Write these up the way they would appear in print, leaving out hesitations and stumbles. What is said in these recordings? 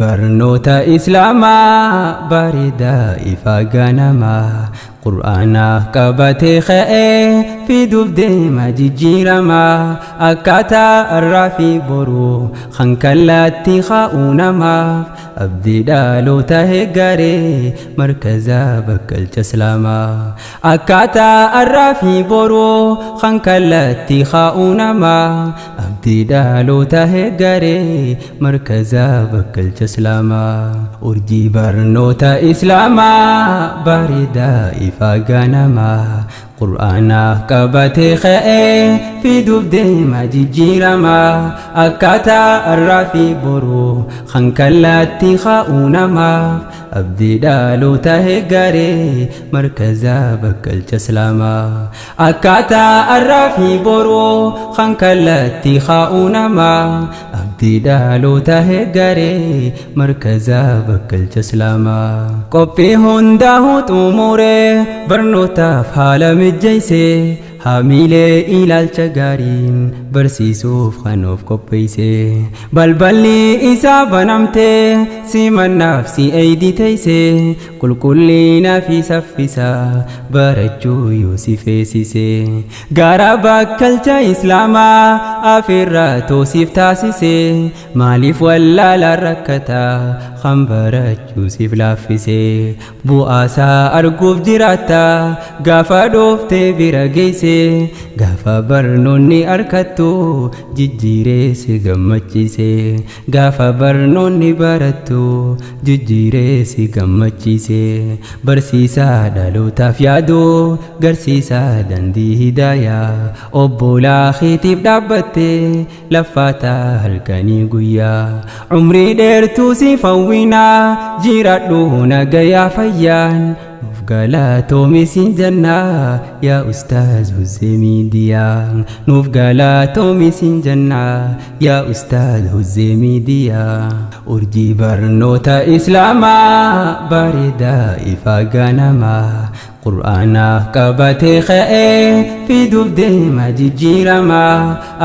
Barnoota Islaamaa bareedaa ifaa ganamaa Qur'aana qabatee ka'ee fiduuf deema jijjiiramaa akkaataa irraa fi boruu kan kallattii kaa'uu namaaf abdii dhaloota eeggaree markazaa bakkalcha Islaamaa akkaataa irraa fi boruu kan kallattii kaa'uu namaaf abdii dhaloota eeggaree markazaa bakkalcha Islaamaa urjii barnoota Islaamaa bareedaa ifaa ganamaa Qur'aana qabatee ka'ee fiduuf deema jijjiiramaa akkaataa irraa fi boruu kan kallattii kaa'uu namaaf abdii dhaloota eeggaree markazaa bakkalcha Islaamaa akkaataa irraa fi boruu kan kallattii kaa'uu namaaf abdii dhaloota eeggaree markazaa bakkalcha Islaamaa qophii hundaa xumuree barnootaaf haala mijjeessee hamilee ilaalcha gaariin barsiisuuf kan of qopheesse balballi isaa banamtee simannaaf si eeydi teessee qulqullina fi saffisa barachuu yoo si feesise gara bakkalcha Islaamaa afirraa toosiif taasise maaliif wallaalaa rakkataa kan barachuu siif laaffise bu'aasaa arguuf jiraatta gaafa dhooftee bira geesse gaafa barnoonni arkattu jijjiiree si gammachiise gaafa barnoonni barattu jijjiiree si gammachiise barsiisaa dhalootaaf yaadu garsiisaa dandii hidaayaa obbolaa keetiif dhaabbatte laffaataa halkanii guyyaa umrii dheertuu si fawwinaa jiraadhu nagayaa fayyaan Nuuf galatoomii jannaa yaa Ustaaz Huzzee Miidiyaa Nuuf galatoomii jannaa yaa Ustaaz Huzzee Miidiyaa urjii barnoota Islaamaa bareedaa ifaa ganamaa Qur'aana qabatee ka'ee fiduuf deema jijjiiramaa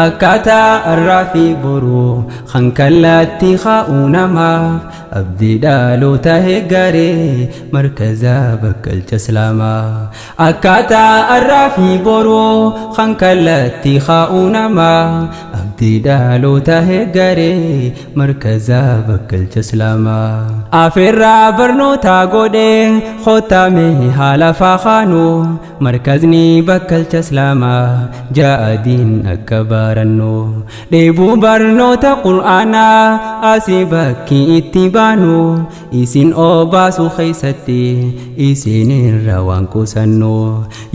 akkaataa irraa fi boruu kan kallattii kaa'uu namaaf abdii dhaloota eeggaree markazaa bakkalcha Islaamaa akkaataa irraa fi boruu kan kallattii kaa'uu namaaf abdii dhaloota eeggaree markazaa bakkalcha Islaamaa afirraa barnoota godhee khotamee haala fakhanu markazni bakkalcha Islaamaa jaadiin akka barannu dheebuu barnoota Qur'aanaa asii bakki itti baanu isin obaasu keessatti isin irra waan qusannu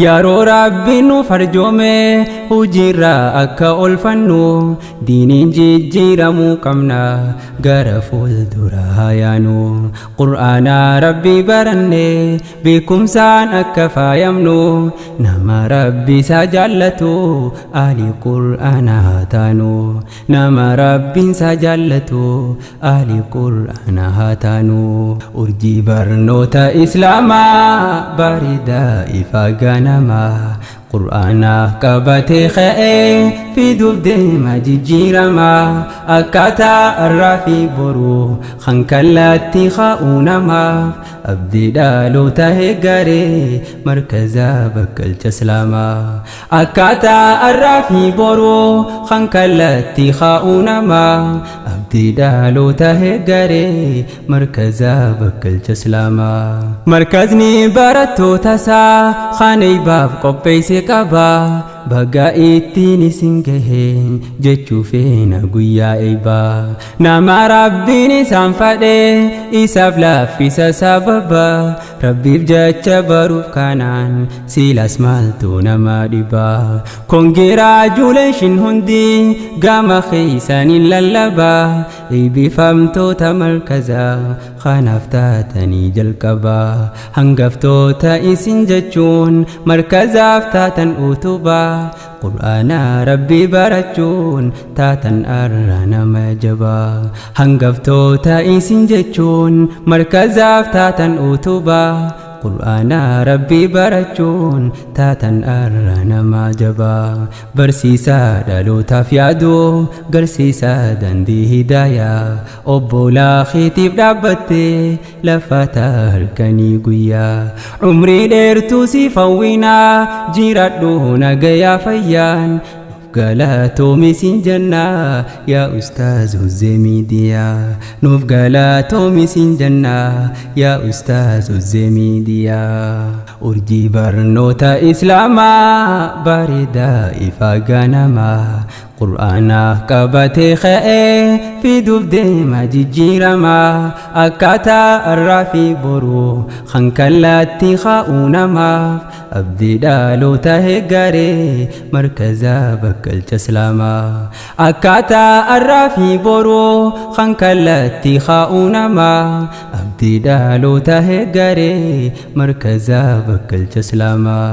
yeroo Rabbiin nu farjoome hojiirra akka olfannu diiniin jijjiiramuu qabna gara fuulduraa yaanu Qur'aana Rabbii baranne beekumsaan akka faayamnu nama Rabbi isaa jaallatu ahli Qur'aana haa taanu nama Rabbi isaa jaallatu ahli Qur'aana haa taanu urjii barnoota Islaamaa bareedaa ifaa ganamaa Qur'aana qabatee ka'ee fiduuf deema jijjiiramaa akkaataa irraa fi boruu kan kallattii kaa'uu namaaf abdii dhaloota eeggaree markazaa bakkalcha Islaamaa akkaataa irraa fi boruu kan kallattii kaa'uu namaaf abdii dhaloota eeggaree markazaa bakkalcha Islaamaa markazni barattoota isaa kan eeybaaf qopheesse qaba baga ittiin isin gaheen jechuu feena guyyaa eeybaa nama Rabbiin isaan fadhee isaaf laaffisa sababa Rabbiif jecha baruuf kanaan silas maaltu nama dhibaa congratulations hundi gama keessaniin lallabaa eebbifamtoota markazaa kanaaf taatanii jalqabaa hangaftoota isin jechuun markazaaf taatan utubaa Qur'aana Rabbii barachuun taatan arra nama jabaa hangaftoota isin jechuun markazaaf taatan utubaa qur'aana rabbii barachuun taatan arrana maajaba barsiisaa dhalootaaf yaadu garsiisaa dandii hidaaya obbolaa keetiif dhaabbatte lafata halkanii guyyaa umrii dheertuu siif hawwinaa jiraadhu nagayaa fayyaan galatoomii siin jannaa yaa ustaaz Huzzee Miidiyaa nuuf galatoomii siin jannaa yaa ustaaz Huzzee Miidiyaa urjii barnoota islaamaa bareedaa ifaa ganamaa qur'aana qabatee ka'ee fiduuf deema jijjiiramaa akkaataa har'aa fi boruu kan kallattii kaa'uu namaaf abdii dhaloota eeggaree markazaa bakkalcha islaamaa akkaataa har'aa fi boruu kan kallattii kaa'uu namaaf abdii dhaloota eeggaree markazaa bakkalcha islaamaa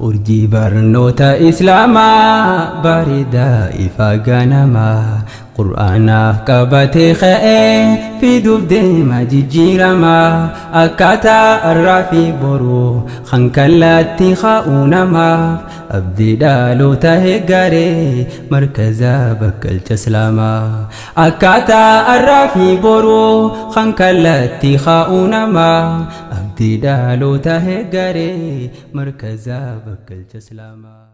urjii barnoota islaamaa bareedaa ifaa ganamaa qur'aana qabatee ka'ee fiduuf deema jijjiiramaa akkaataa har'aa fi boruu kan kallattii kaa'uu namaaf abdii dhaloota eeggaree markazaa bakkalcha islaamaa akkaataa har'aa fi boruu kan kallattii kaa'uu namaaf abdii dhaloota eeggaree markazaa bakkalcha islaamaa